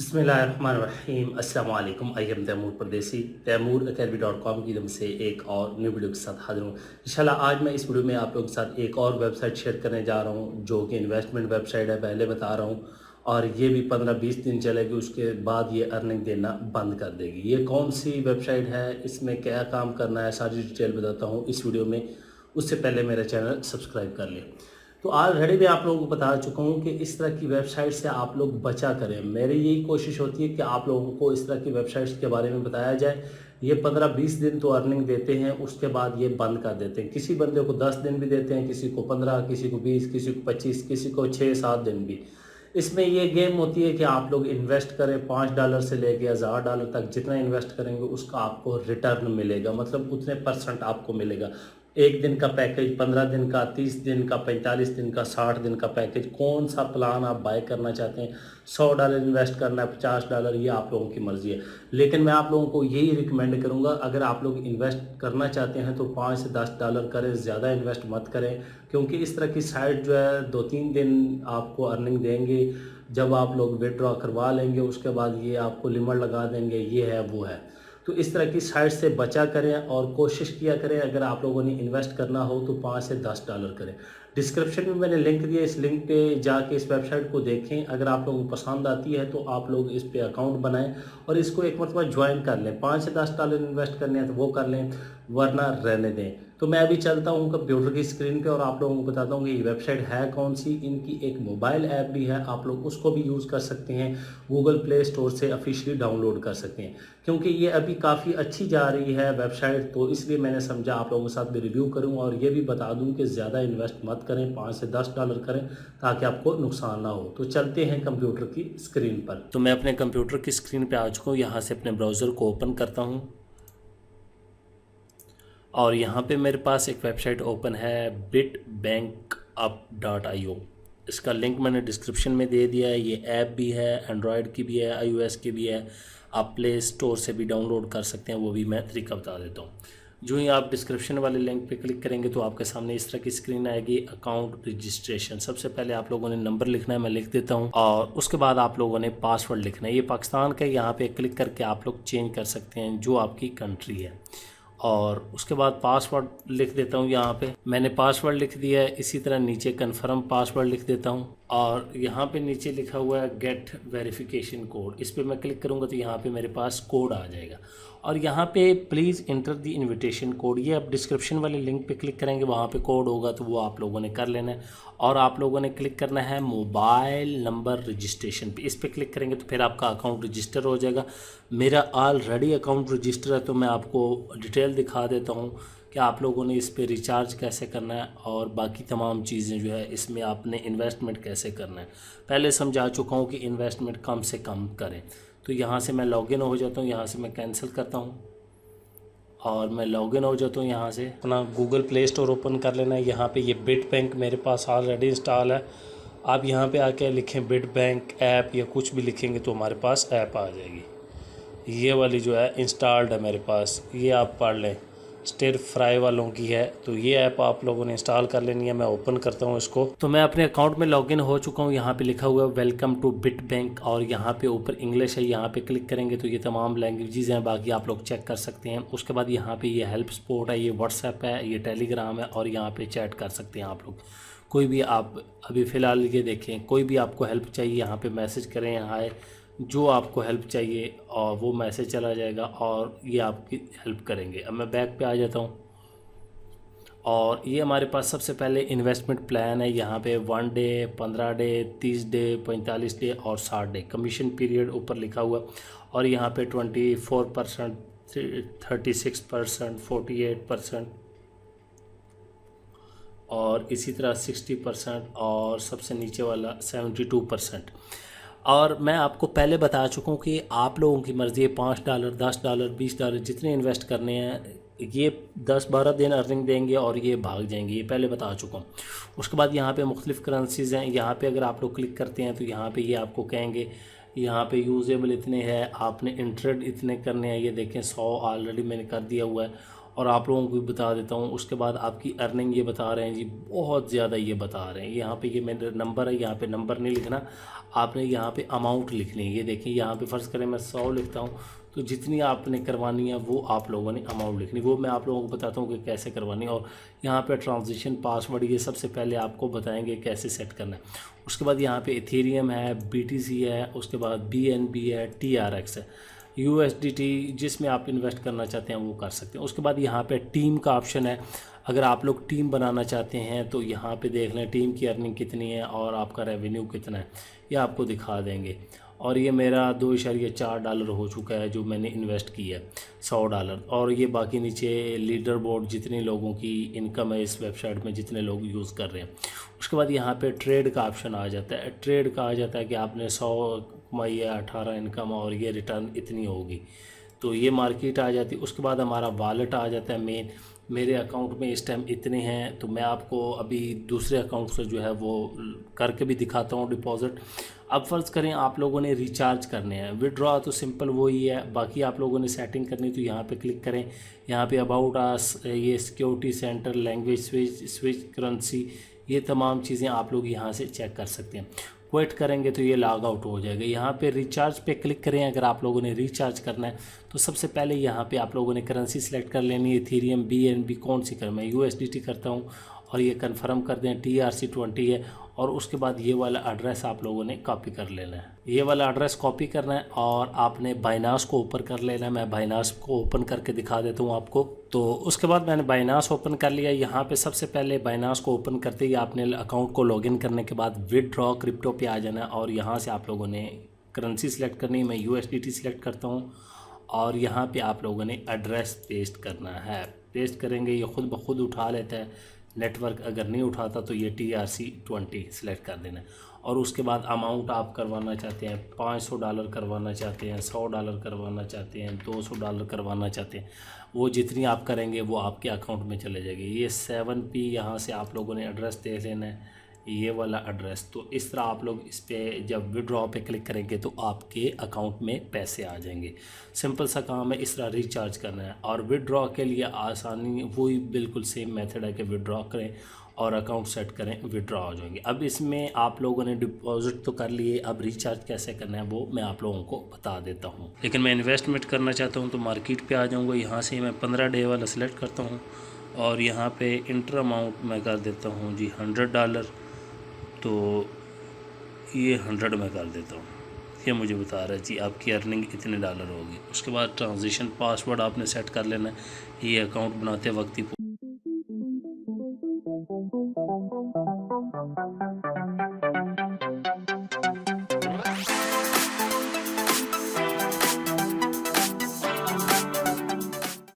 बिस्मिल्लाहिर्रहमानिर्रहीम अस्सलाम वालेकुम। आई एम तैमूर परदेसी तैमूर academy.com की तरफ से एक और न्यू वीडियो के साथ हाजिर हूँ। इंशाल्लाह आज मैं इस वीडियो में आप लोगों के साथ एक और वेबसाइट शेयर करने जा रहा हूँ जो कि इन्वेस्टमेंट वेबसाइट है, पहले बता रहा हूँ। और ये भी 15-20 दिन चलेगी, उसके बाद ये अर्निंग देना बंद कर देगी। ये कौन सी वेबसाइट है, इसमें क्या काम करना है, सारी डिटेल बताता हूँ इस वीडियो में। उससे पहले मेरा चैनल सब्सक्राइब कर लें। तो ऑलरेडी मैं आप लोगों को बता चुका हूँ कि इस तरह की वेबसाइट से आप लोग बचा करें। मेरी यही कोशिश होती है कि आप लोगों को इस तरह की वेबसाइट्स के बारे में बताया जाए। ये 15-20 दिन तो अर्निंग देते हैं, उसके बाद ये बंद कर देते हैं। किसी बंदे को 10 दिन भी देते हैं, किसी को 15, किसी को 20, किसी को 25, किसी को 6-7 दिन भी। इसमें ये गेम होती है कि आप लोग इन्वेस्ट करें, $5 से लेके $1000 तक जितना इन्वेस्ट करेंगे उसका आपको रिटर्न मिलेगा, मतलब उतने परसेंट आपको मिलेगा। एक दिन का पैकेज, 15 दिन का, 30 दिन का, 45 दिन का, 60 दिन का पैकेज, कौन सा प्लान आप बाय करना चाहते हैं। $100 इन्वेस्ट करना है, $50, ये आप लोगों की मर्ज़ी है। लेकिन मैं आप लोगों को यही रिकमेंड करूंगा, अगर आप लोग इन्वेस्ट करना चाहते हैं तो $5 से $10 करें, ज़्यादा इन्वेस्ट मत करें। क्योंकि इस तरह की साइट जो है 2-3 दिन आपको अर्निंग देंगे। जब आप लोग विड्रॉ करवा लेंगे उसके बाद ये आपको लिमिट लगा देंगे, ये है वो है। तो इस तरह की साइट से बचा करें और कोशिश किया करें अगर आप लोगों ने इन्वेस्ट करना हो तो $5 से $10 करें। डिस्क्रिप्शन में मैंने लिंक दिया, इस लिंक पे जाके इस वेबसाइट को देखें। अगर आप लोगों को पसंद आती है तो आप लोग इस पे अकाउंट बनाएं और इसको एक मरतबा ज्वाइन कर लें। $5 से $10 इन्वेस्ट करने हैं तो वो कर लें, वरना रहने दें। तो मैं अभी चलता हूँ कंप्यूटर की स्क्रीन पे और आप लोगों को बताता हूँ कि ये वेबसाइट है कौन सी। इनकी एक मोबाइल ऐप भी है, आप लोग उसको भी यूज़ कर सकते हैं, गूगल प्ले स्टोर से ऑफिशियली डाउनलोड कर सकते हैं। क्योंकि ये अभी काफ़ी अच्छी जा रही है वेबसाइट, तो इसलिए मैंने समझा आप लोगों के साथ भी रिव्यू करूं और ये भी बता दूं कि ज़्यादा इन्वेस्ट मत करें, $5 से $10 करें ताकि आपको नुकसान ना हो। तो चलते हैं कंप्यूटर की स्क्रीन पर। तो मैं अपने कंप्यूटर की स्क्रीन पर आ चुका हूँ, यहाँ से अपने ब्राउज़र को ओपन करता हूँ और यहाँ पे मेरे पास एक वेबसाइट ओपन है bitbankup.io। इसका लिंक मैंने डिस्क्रिप्शन में दे दिया है। ये ऐप भी है, एंड्रॉयड की भी है, iOS की भी है। आप प्ले स्टोर से भी डाउनलोड कर सकते हैं, वो भी मैं तरीका बता देता हूँ। जो ही आप डिस्क्रिप्शन वाले लिंक पे क्लिक करेंगे तो आपके सामने इस तरह की स्क्रीन आएगी, अकाउंट रजिस्ट्रेशन। सबसे पहले आप लोगों ने नंबर लिखना है, मैं लिख देता हूँ, और उसके बाद आप लोगों ने पासवर्ड लिखना है। ये पाकिस्तान का, यहाँ पे क्लिक करके आप लोग चेंज कर सकते हैं जो आपकी कंट्री है। और उसके बाद पासवर्ड लिख देता हूँ, यहाँ पे मैंने पासवर्ड लिख दिया है। इसी तरह नीचे कन्फर्म पासवर्ड लिख देता हूँ और यहाँ पे नीचे लिखा हुआ है गेट वेरिफिकेशन कोड। इस पर मैं क्लिक करूँगा तो यहाँ पे मेरे पास कोड आ जाएगा और यहाँ पे please enter the invitation code. ये आप डिस्क्रिप्शन वाले लिंक पे क्लिक करेंगे, वहाँ पे कोड होगा तो वो आप लोगों ने कर लेना है। और आप लोगों ने क्लिक करना है मोबाइल नंबर रजिस्ट्रेशन पे। इस पर क्लिक करेंगे तो फिर आपका अकाउंट रजिस्टर हो जाएगा। मेरा ऑलरेडी अकाउंट रजिस्टर है तो मैं आपको डिटेल दिखा देता हूँ कि आप लोगों ने इस पे रिचार्ज कैसे करना है और बाकी तमाम चीज़ें जो है इसमें आपने इन्वेस्टमेंट कैसे करना है। पहले समझा चुका हूँ कि इन्वेस्टमेंट कम से कम करें। तो यहाँ से मैं लॉगिन हो जाता हूँ, यहाँ से मैं कैंसिल करता हूँ और मैं लॉगिन हो जाता हूँ। यहाँ से अपना गूगल प्ले स्टोर ओपन कर लेना है। यहाँ पे ये बिट बैंक मेरे पास ऑलरेडी इंस्टॉल है। आप यहाँ पे आके लिखें बिट बैंक ऐप या कुछ भी लिखेंगे तो हमारे पास ऐप आ जाएगी। ये वाली जो है इंस्टॉल्ड है मेरे पास, ये आप पढ़ लें, स्टिर फ्राई वालों की है। तो ये ऐप आप लोगों ने इंस्टॉल कर लेनी है। मैं ओपन करता हूँ इसको। तो मैं अपने अकाउंट में लॉगिन हो चुका हूँ। यहाँ पे लिखा हुआ है वेलकम टू बिट बैंक और यहाँ पे ऊपर इंग्लिश है। यहाँ पे क्लिक करेंगे तो ये तमाम लैंग्वेजेस हैं, बाकी आप लोग चेक कर सकते हैं। उसके बाद यहाँ पे ये हेल्प सपोर्ट है, ये व्हाट्सएप है, ये टेलीग्राम है और यहाँ पे चैट कर सकते हैं आप लोग। कोई भी आप अभी फ़िलहाल ये देखें, कोई भी आपको हेल्प चाहिए यहाँ पे मैसेज करें, हाय, जो आपको हेल्प चाहिए और वो मैसेज चला जाएगा और ये आपकी हेल्प करेंगे। अब मैं बैक पे आ जाता हूँ और ये हमारे पास सबसे पहले इन्वेस्टमेंट प्लान है। यहाँ पे 1 डे, 15 डे, 30 डे, 45 डे और 60 डे। कमीशन पीरियड ऊपर लिखा हुआ और यहाँ पे 24%, 36%, 48% और इसी तरह 60% और सबसे नीचे वाला 72%। और मैं आपको पहले बता चुका हूँ कि आप लोगों की मर्ज़ी है, $5, $10, $20 जितने इन्वेस्ट करने हैं। ये 10-12 दिन अर्निंग देंगे और ये भाग जाएंगे, ये पहले बता चुका हूँ। उसके बाद यहाँ पे मुख्तलिफ़ करेंसीज़ हैं। यहाँ पे अगर आप लोग क्लिक करते हैं तो यहाँ पे ये आपको कहेंगे यहाँ पे यूजेबल इतने हैं, आपने इंट्रेड इतने करने हैं। ये देखें 100 ऑलरेडी मैंने कर दिया हुआ है और आप लोगों को भी बता देता हूँ। उसके बाद आपकी अर्निंग ये बता रहे हैं जी, बहुत ज़्यादा ये बता रहे हैं। यहाँ पे ये मेरा नंबर है, यहाँ पे नंबर नहीं लिखना, आपने यहाँ पे अमाउंट लिखनी है। ये देखिए यहाँ पे फ़र्ज़ करें मैं 100 लिखता हूँ, तो जितनी आपने करवानी है वो आप लोगों ने अमाउंट लिखनी, वो मैं आप लोगों को बताता हूँ कि कैसे करवानी है। और यहाँ पे ट्रांजिशन पासवर्ड ये सबसे पहले आपको बताएंगे कैसे सेट करना है। उसके बाद यहाँ पे इथेरियम है, BTC है, उसके बाद BNB है, TRX है, USDT जिसमें आप इन्वेस्ट करना चाहते हैं वो कर सकते हैं। उसके बाद यहाँ पे टीम का ऑप्शन है, अगर आप लोग टीम बनाना चाहते हैं तो यहाँ पे देख लें टीम की अर्निंग कितनी है और आपका रेवेन्यू कितना है, ये आपको दिखा देंगे। और ये मेरा $2.4 हो चुका है जो मैंने इन्वेस्ट किया है, $100। और ये बाकी नीचे लीडर बोर्ड जितने लोगों की इनकम है इस वेबसाइट में, जितने लोग यूज़ कर रहे हैं। उसके बाद यहाँ पे ट्रेड का ऑप्शन आ जाता है। ट्रेड का आ जाता है कि आपने 100 कमाई है, 18 इनकम और ये रिटर्न इतनी होगी, तो ये मार्केट आ जाती है। उसके बाद हमारा वॉलेट आ जाता है मेन, मेरे अकाउंट में इस टाइम इतने हैं, तो मैं आपको अभी दूसरे अकाउंट से जो है वो करके भी दिखाता हूँ डिपॉज़िट। अब फ़र्ज़ करें आप लोगों ने रिचार्ज करने हैं, विड्रॉ तो सिंपल वही है, बाकी आप लोगों ने सेटिंग करनी, तो यहाँ पे क्लिक करें। यहाँ पे अबाउट अस, ये security centre, language switch currency, ये तमाम चीज़ें आप लोग यहाँ से चेक कर सकते हैं। क्विट करेंगे तो ये लॉग आउट हो जाएगा। यहाँ पे रिचार्ज पे क्लिक करें। अगर आप लोगों ने रिचार्ज करना है तो सबसे पहले यहाँ पे आप लोगों ने करेंसी सेलेक्ट कर लेनी है, इथेरियम, BNB कौन सी कर, मैं USDT करता हूँ और ये कंफर्म कर दें, TRC20 है। और उसके बाद ये वाला एड्रेस आप लोगों ने कॉपी कर लेना है, ये वाला एड्रेस कॉपी करना है और आपने बाइनास को ओपन कर लेना है। मैं बाइनास को ओपन करके दिखा देता हूँ आपको। तो उसके बाद मैंने बाइनास ओपन कर लिया। यहाँ पे सबसे पहले बाइनास को ओपन करते ही आपने अकाउंट को लॉगिन करने के बाद विदड्रॉ क्रिप्टो पे आ जाना है और यहाँ से आप लोगों ने करेंसी सेलेक्ट करनी है। मैं USDT सेलेक्ट करता हूँ और यहाँ पे आप लोगों ने एड्रेस पेस्ट करना है। पेस्ट करेंगे ये खुद ब खुद उठा लेता है, नेटवर्क अगर नहीं उठाता तो ये TRC20 सेलेक्ट कर देना है। और उसके बाद अमाउंट आप करवाना चाहते हैं, $500 करवाना चाहते हैं, $100 करवाना चाहते हैं, $200 करवाना चाहते हैं, वो जितनी आप करेंगे वो आपके अकाउंट में चले जाएगी। ये 7P यहाँ से आप लोगों ने एड्रेस दे लेना है, ये वाला एड्रेस। तो इस तरह आप लोग इस पर जब विड्रॉ पे क्लिक करेंगे तो आपके अकाउंट में पैसे आ जाएंगे। सिंपल सा काम है, इस तरह रिचार्ज करना है। और विड्रॉ के लिए आसानी वही बिल्कुल सेम मेथड है कि विड्रॉ करें और अकाउंट सेट करें, विड्रॉ हो जाएंगे। अब इसमें आप लोगों ने डिपॉजिट तो कर लिए, अब रिचार्ज कैसे करना है वो मैं आप लोगों को बता देता हूँ। लेकिन मैं इन्वेस्टमेंट करना चाहता हूँ तो मार्केट पे आ जाऊँगा। यहाँ से मैं 15 डे वाला सेलेक्ट करता हूँ और यहाँ पे इंटर अमाउंट मैं कर देता हूँ जी $100। तो ये 100 में कर देता हूँ, ये मुझे बता रहा है जी आपकी अर्निंग इतने $, होगी। उसके बाद ट्रांजिशन पासवर्ड आपने सेट कर लेना है, ये अकाउंट बनाते वक्त ही